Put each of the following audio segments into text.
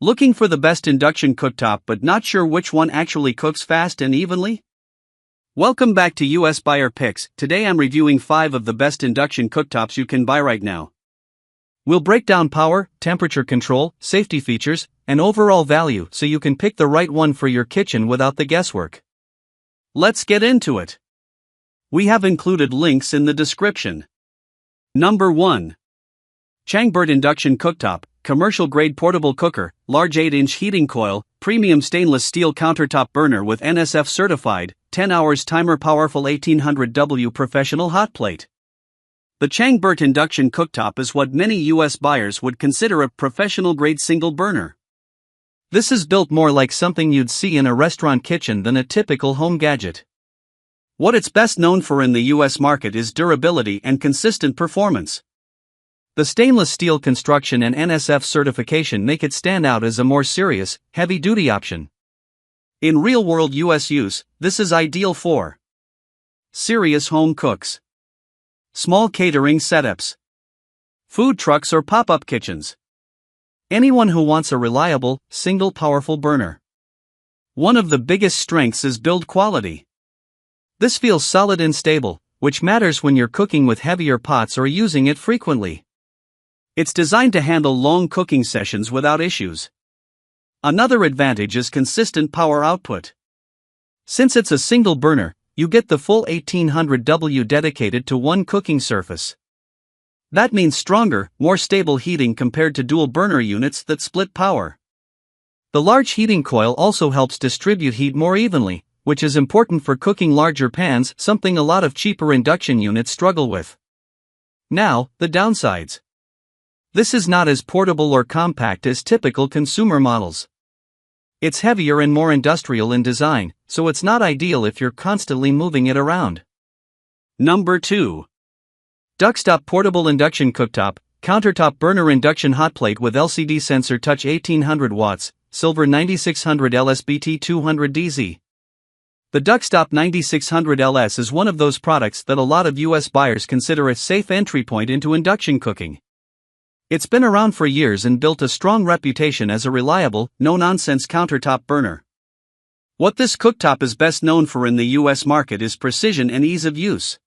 Looking for the best induction cooktop but not sure which one actually cooks fast and evenly? Welcome back to US Buyer Picks. Today I'm reviewing 5 of the best induction cooktops you can buy right now. We'll break down power, temperature control, safety features, and overall value so you can pick the right one for your kitchen without the guesswork. Let's get into it. We have included links in the description. Number 1. Changbert Induction Cooktop, Commercial Grade Portable Cooker, Large 8-inch Heating Coil, Premium Stainless Steel Countertop Burner with NSF Certified, 10 hours timer Powerful 1800W Professional Hot Plate. The Changbert Induction Cooktop is what many US buyers would consider a professional-grade single burner. This is built more like something you'd see in a restaurant kitchen than a typical home gadget. What it's best known for in the US market is durability and consistent performance. The stainless steel construction and NSF certification make it stand out as a more serious, heavy-duty option. In real-world US use, this is ideal for serious home cooks, small catering setups, food trucks or pop-up kitchens. Anyone who wants a reliable, single powerful burner. One of the biggest strengths is build quality. This feels solid and stable, which matters when you're cooking with heavier pots or using it frequently. It's designed to handle long cooking sessions without issues. Another advantage is consistent power output. Since it's a single burner, you get the full 1800W dedicated to one cooking surface. That means stronger, more stable heating compared to dual burner units that split power. The large heating coil also helps distribute heat more evenly, which is important for cooking larger pans, something a lot of cheaper induction units struggle with. Now, the downsides. This is not as portable or compact as typical consumer models. It's heavier and more industrial in design, so it's not ideal if you're constantly moving it around. Number 2. Duckstop Portable Induction Cooktop, Countertop Burner Induction Hot Plate with LCD Sensor Touch 1800 watts, Silver 9600 LSBT 200DZ. The Duckstop 9600LS is one of those products that a lot of US buyers consider a safe entry point into induction cooking. It's been around for years and built a strong reputation as a reliable, no-nonsense countertop burner. What this cooktop is best known for in the US market is precision and ease of use.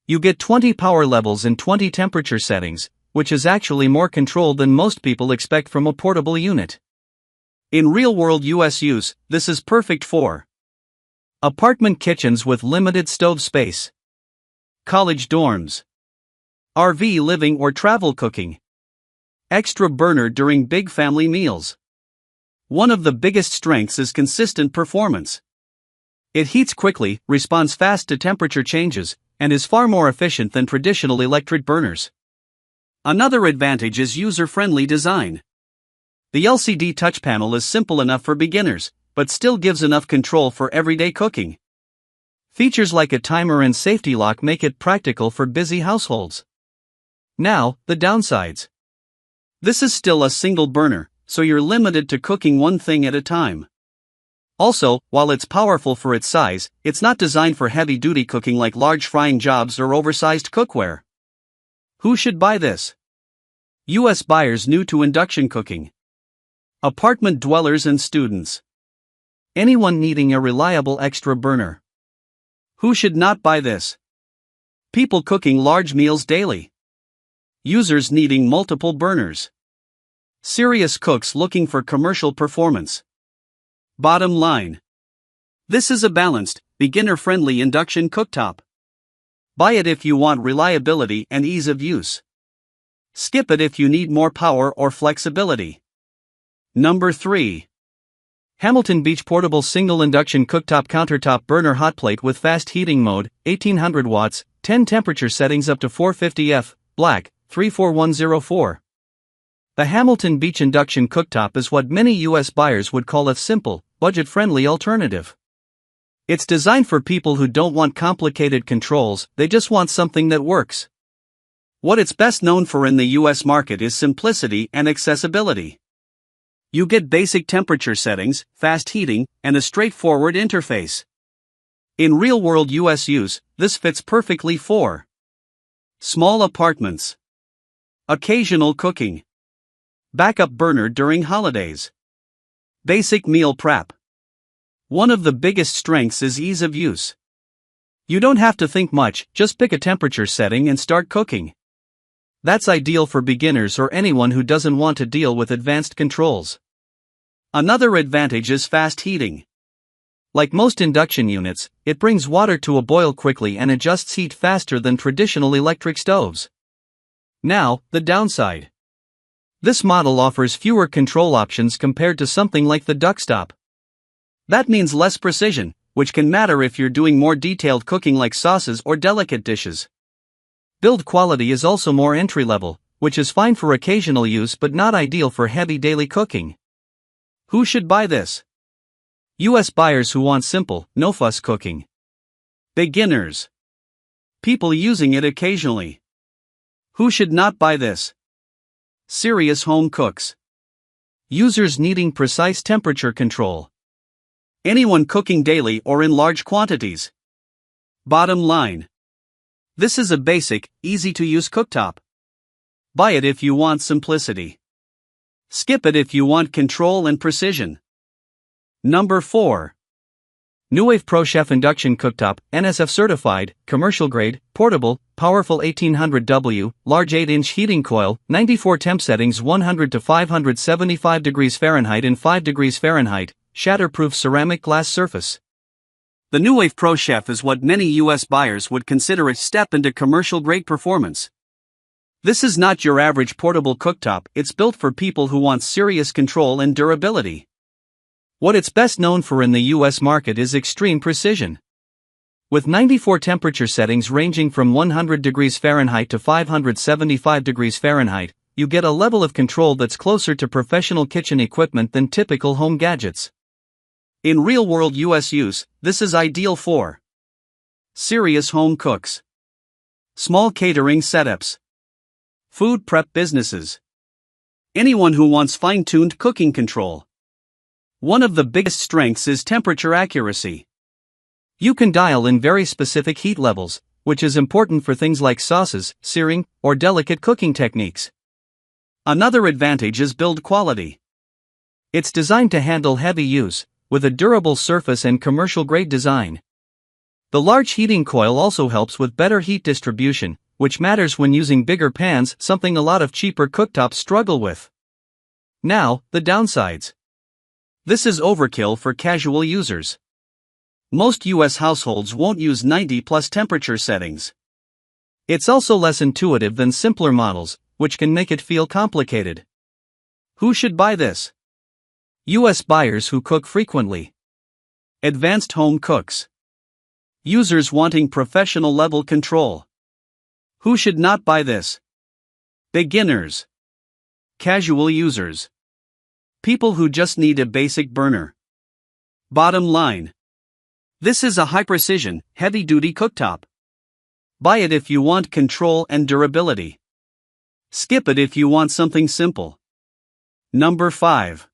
You get 20 power levels and 20 temperature settings, which is actually more control than most people expect from a portable unit. In real-world US use, this is perfect for apartment kitchens with limited stove space, college dorms, RV living or travel cooking, extra burner during big family meals. One of the biggest strengths is consistent performance. It heats quickly, responds fast to temperature changes, and is far more efficient than traditional electric burners. Another advantage is user-friendly design. The LCD touch panel is simple enough for beginners, but still gives enough control for everyday cooking. Features like a timer and safety lock make it practical for busy households. Now, the downsides. This is still a single burner, so you're limited to cooking one thing at a time. Also, while it's powerful for its size, it's not designed for heavy-duty cooking like large frying jobs or oversized cookware. Who should buy this? US buyers new to induction cooking, apartment dwellers and students, anyone needing a reliable extra burner. Who should not buy this? People cooking large meals daily, users needing multiple burners, serious cooks looking for commercial performance. Bottom line. This is a balanced, beginner-friendly induction cooktop. Buy it if you want reliability and ease of use. Skip it if you need more power or flexibility. Number 3. Hamilton Beach Portable Single Induction Cooktop Countertop Burner Hot Plate with Fast Heating Mode, 1800 watts, 10 temperature settings up to 450 F, black, 34104. The Hamilton Beach Induction Cooktop is what many US buyers would call a simple, budget-friendly alternative. It's designed for people who don't want complicated controls, they just want something that works. What it's best known for in the US market is simplicity and accessibility. You get basic temperature settings, fast heating, and a straightforward interface. In real-world US use, this fits perfectly for small apartments, occasional cooking, Backup burner during holidays. Basic meal prep. One of the biggest strengths is ease of use. You don't have to think much, just pick a temperature setting and start cooking. That's ideal for beginners or anyone who doesn't want to deal with advanced controls. Another advantage is fast heating. Like most induction units, it brings water to a boil quickly and adjusts heat faster than traditional electric stoves. Now, the downside. This model offers fewer control options compared to something like the Duckstop. That means less precision, which can matter if you're doing more detailed cooking like sauces or delicate dishes. Build quality is also more entry-level, which is fine for occasional use but not ideal for heavy daily cooking. Who should buy this? US buyers who want simple, no-fuss cooking. Beginners. People using it occasionally. Who should not buy this? Serious home cooks. Users needing precise temperature control. Anyone cooking daily or in large quantities. Bottom line. This is a basic, easy-to-use cooktop. Buy it if you want simplicity. Skip it if you want control and precision. Number 4. NewWave ProChef Induction Cooktop, NSF certified, commercial grade, portable, powerful 1800W, large 8-inch heating coil, 94 temp settings 100 to 575 degrees Fahrenheit and 5 degrees Fahrenheit, shatterproof ceramic glass surface. The NewWave ProChef is what many US buyers would consider a step into commercial grade performance. This is not your average portable cooktop, it's built for people who want serious control and durability. What it's best known for in the US market is extreme precision. With 94 temperature settings ranging from 100 degrees Fahrenheit to 575 degrees Fahrenheit, you get a level of control that's closer to professional kitchen equipment than typical home gadgets. In real-world US use, this is ideal for serious home cooks, small catering setups, food prep businesses, anyone who wants fine-tuned cooking control. One of the biggest strengths is temperature accuracy. You can dial in very specific heat levels, which is important for things like sauces, searing, or delicate cooking techniques. Another advantage is build quality. It's designed to handle heavy use, with a durable surface and commercial-grade design. The large heating coil also helps with better heat distribution, which matters when using bigger pans, something a lot of cheaper cooktops struggle with. Now, the downsides. This is overkill for casual users. Most US households won't use 90+ temperature settings. It's also less intuitive than simpler models, which can make it feel complicated. Who should buy this? US buyers who cook frequently. Advanced home cooks. Users wanting professional-level control. Who should not buy this? Beginners. Casual users. People who just need a basic burner. Bottom line. This is a high-precision, heavy-duty cooktop. Buy it if you want control and durability. Skip it if you want something simple. Number 5.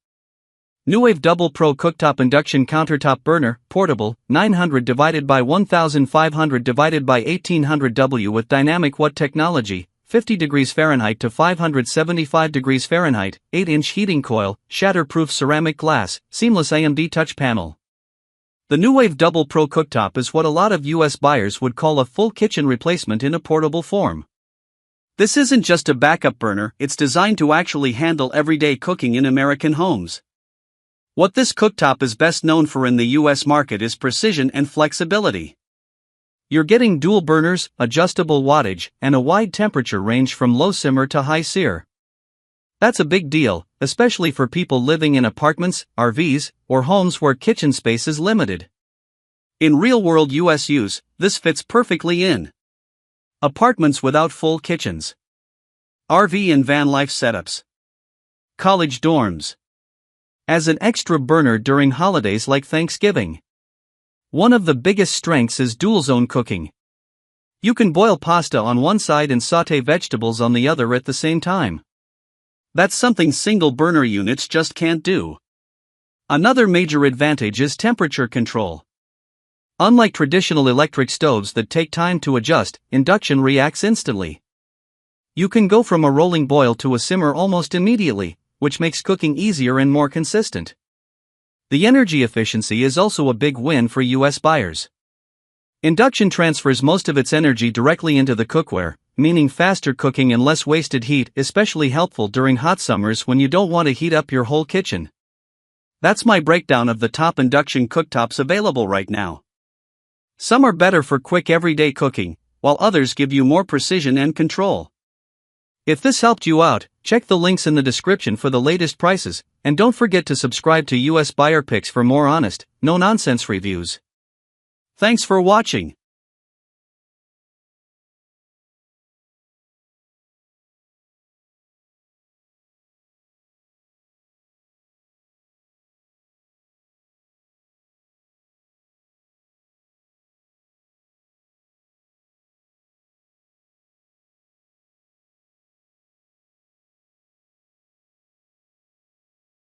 NewWave Double Pro Cooktop Induction Countertop Burner, Portable, 900 divided by 1500 divided by 1800W with Dynamic Watt technology, 50 degrees Fahrenheit to 575 degrees Fahrenheit, 8-inch heating coil, shatterproof ceramic glass, seamless AMD touch panel. The NewWave Double Pro Cooktop is what a lot of US buyers would call a full kitchen replacement in a portable form. This isn't just a backup burner, it's designed to actually handle everyday cooking in American homes. What this cooktop is best known for in the US market is precision and flexibility. You're getting dual burners, adjustable wattage, and a wide temperature range from low simmer to high sear. That's a big deal, especially for people living in apartments, RVs, or homes where kitchen space is limited. In real-world US use, this fits perfectly in apartments without full kitchens, RV and van life setups, college dorms. As an extra burner during holidays like Thanksgiving. One of the biggest strengths is dual-zone cooking. You can boil pasta on one side and sauté vegetables on the other at the same time. That's something single-burner units just can't do. Another major advantage is temperature control. Unlike traditional electric stoves that take time to adjust, induction reacts instantly. You can go from a rolling boil to a simmer almost immediately, which makes cooking easier and more consistent. The energy efficiency is also a big win for US buyers. Induction transfers most of its energy directly into the cookware, meaning faster cooking and less wasted heat, especially helpful during hot summers when you don't want to heat up your whole kitchen. That's my breakdown of the top induction cooktops available right now. Some are better for quick everyday cooking, while others give you more precision and control. If this helped you out, check the links in the description for the latest prices, and don't forget to subscribe to US Buyer Picks for more honest, no-nonsense reviews. Thanks for watching.